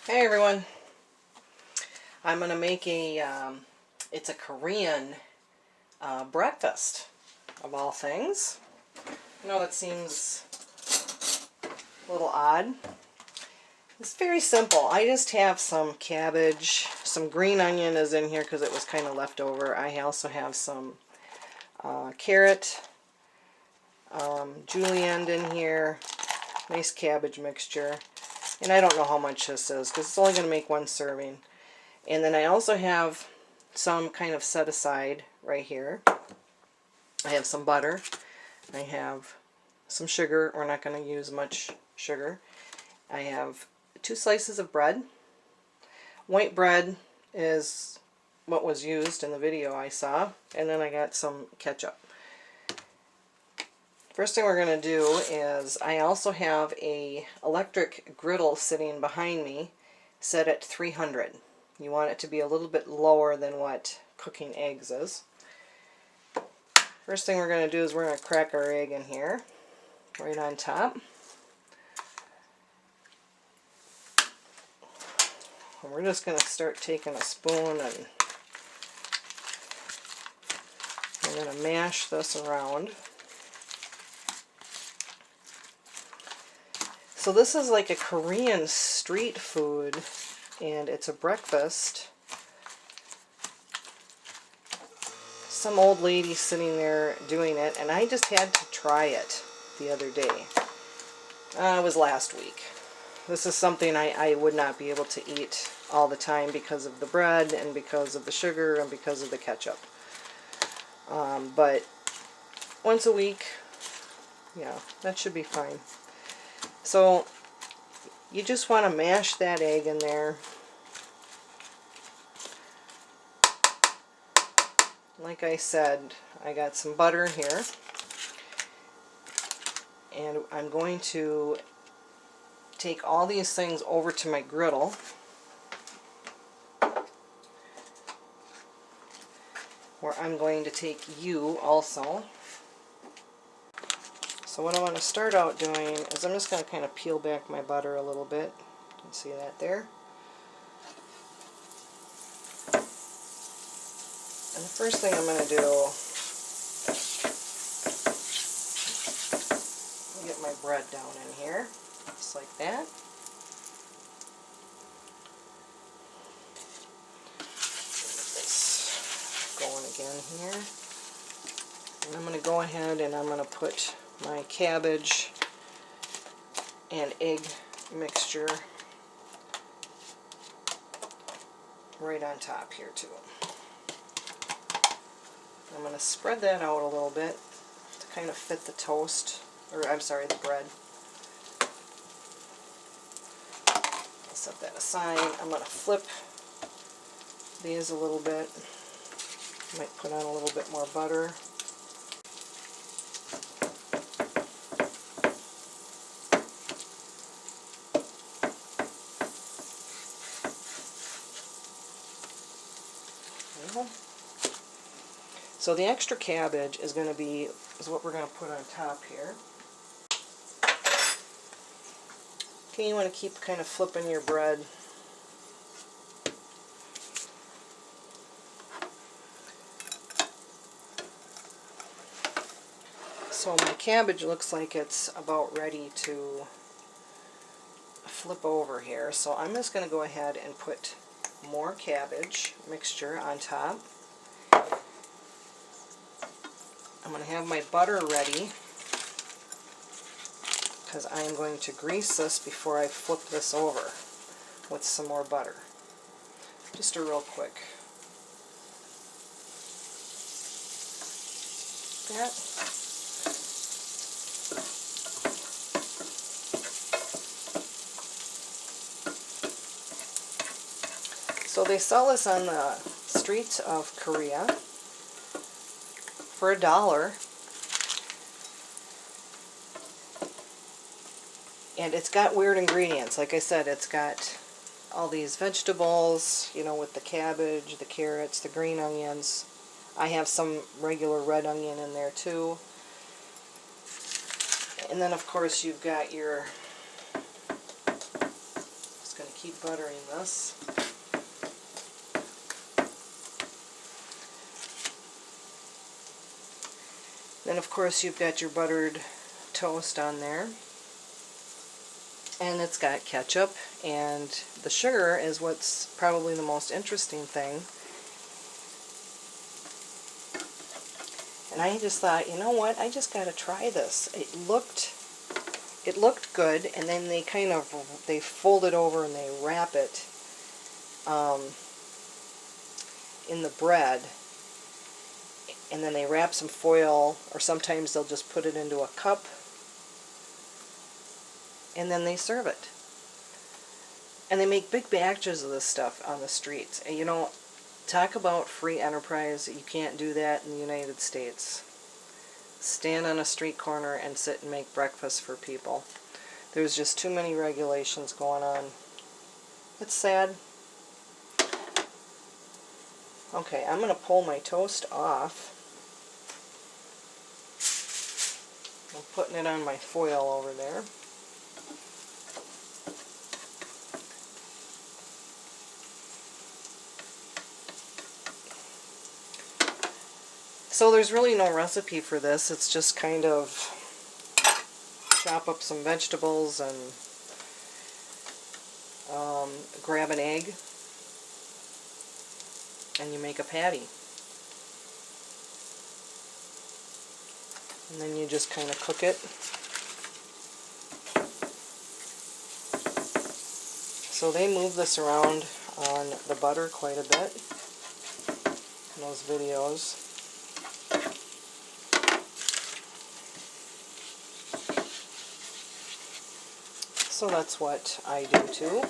Hey everyone, I'm going to make it's a Korean breakfast of all things. I know that seems a little odd. It's very simple. I just have some cabbage, some green onion is in here because it was kind of left over. I also have some carrot, julienne in here, nice cabbage mixture. And I don't know how much this is because it's only going to make one serving. And then I also have some kind of set aside right here. I have some butter. I have some sugar. We're not going to use much sugar. I have 2 slices of bread. White bread is what was used in the video I saw. And then I got some ketchup. First thing we're going to do is I also have a electric griddle sitting behind me set at 300. You want it to be a little bit lower than what cooking eggs is. First thing we're going to do is we're going to crack our egg in here, right on top. And we're just going to start taking a spoon and I'm going to mash this around. So this is like a Korean street food, and it's a breakfast. Some old lady sitting there doing it, and I just had to try it the other day. It was last week. This is something I would not be able to eat all the time because of the bread and because of the sugar and because of the ketchup. But once a week, yeah, that should be fine. So you just want to mash that egg in there. Like I said, I got some butter here. And I'm going to take all these things over to my griddle. Where I'm going to take you also. So what I want to start out doing is I'm just going to kind of peel back my butter a little bit. You can see that there. And the first thing I'm going to do, get my bread down in here, just like that. Get this going again here. And I'm going to go ahead and I'm going to put my cabbage and egg mixture right on top here too. I'm going to spread that out a little bit to kind of fit the toast, or I'm sorry, the bread. I'll set that aside. I'm going to flip these a little bit. Might put on a little bit more butter. So the extra cabbage is going to be what we're going to put on top here. Okay, you want to keep kind of flipping your bread. So my cabbage looks like it's about ready to flip over here. So I'm just going to go ahead and put more cabbage mixture on top. I'm going to have my butter ready because I am going to grease this before I flip this over with some more butter. Just a real quick. That. So they sell this on the streets of Korea for $1. And it's got weird ingredients. Like I said, it's got all these vegetables, you know, with the cabbage, the carrots, the green onions. I have some regular red onion in there too. And then of course you've got your, just just going to keep buttering this. Then of course you've got your buttered toast on there. And it's got ketchup, and the sugar is what's probably the most interesting thing. And I just thought, you know what, I just got to try this. It looked good, and then they they fold it over and they wrap it in the bread, and then they wrap some foil, or sometimes they'll just put it into a cup, and then they serve it. And they make big batches of this stuff on the streets. And you know, talk about free enterprise. You can't do that in the United States. Stand on a street corner and sit and make breakfast for people. There's just too many regulations going on. It's sad. Okay, I'm going to pull my toast off. I'm putting it on my foil over there. So there's really no recipe for this. It's just kind of chop up some vegetables and grab an egg, and you make a patty. And then you just kind of cook it. So they move this around on the butter quite a bit in those videos. So that's what I do too.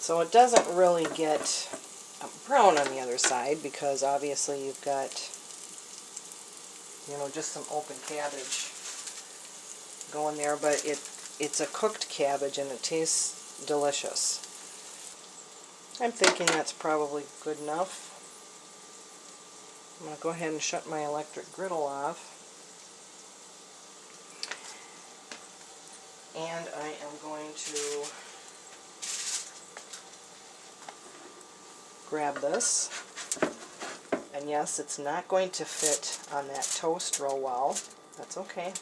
So it doesn't really get brown on the other side, because obviously you've got, you know, just some open cabbage going there, but it's a cooked cabbage and it tastes delicious. I'm thinking that's probably good enough. I'm going to go ahead and shut my electric griddle off. And I am going to grab this. And yes, it's not going to fit on that toast real well. That's okay.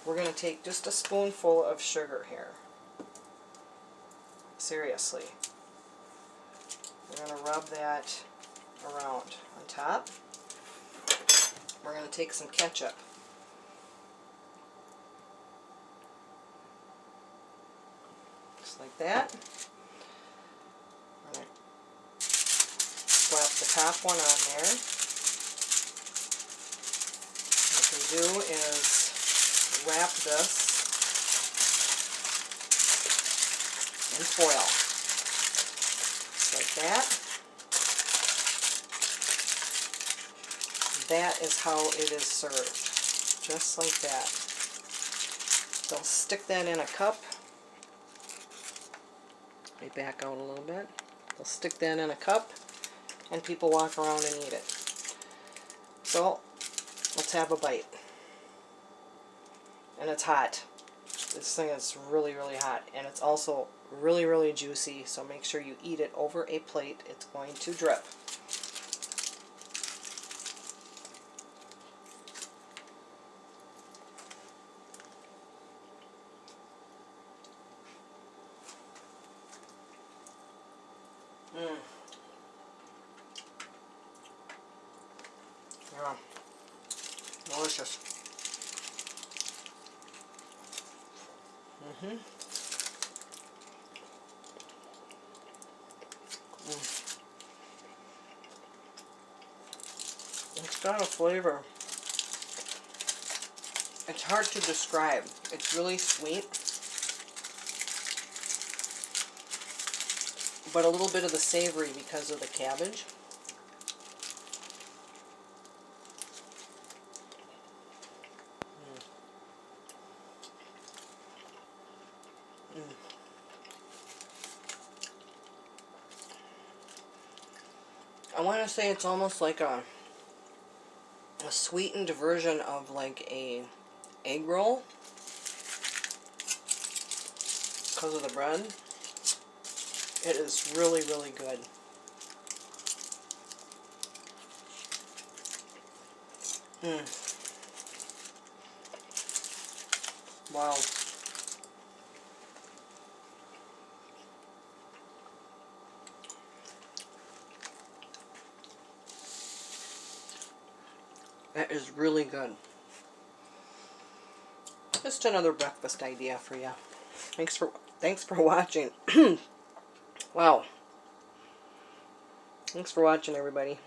We're going to take just a spoonful of sugar here. Seriously. We're going to rub that around on top. We're going to take some ketchup. Just like that. I'm going to slap the top one on there. What we do is wrap this in foil. Just like that. That is how it is served. Just like that. They'll stick that in a cup. Let me back out a little bit. They'll stick that in a cup and people walk around and eat it. So let's have a bite. And it's hot. This thing is really, really hot. And it's also really, really juicy. So make sure you eat it over a plate. It's going to drip. Yeah. Delicious. It's got a flavor. It's hard to describe. It's really sweet, but a little bit of the savory because of the cabbage. I want to say it's almost like a sweetened version of like a egg roll because of the bread. It is really, really good. Wow. That is really good. Just another breakfast idea for you. Thanks for watching. Wow. Thanks for watching, everybody.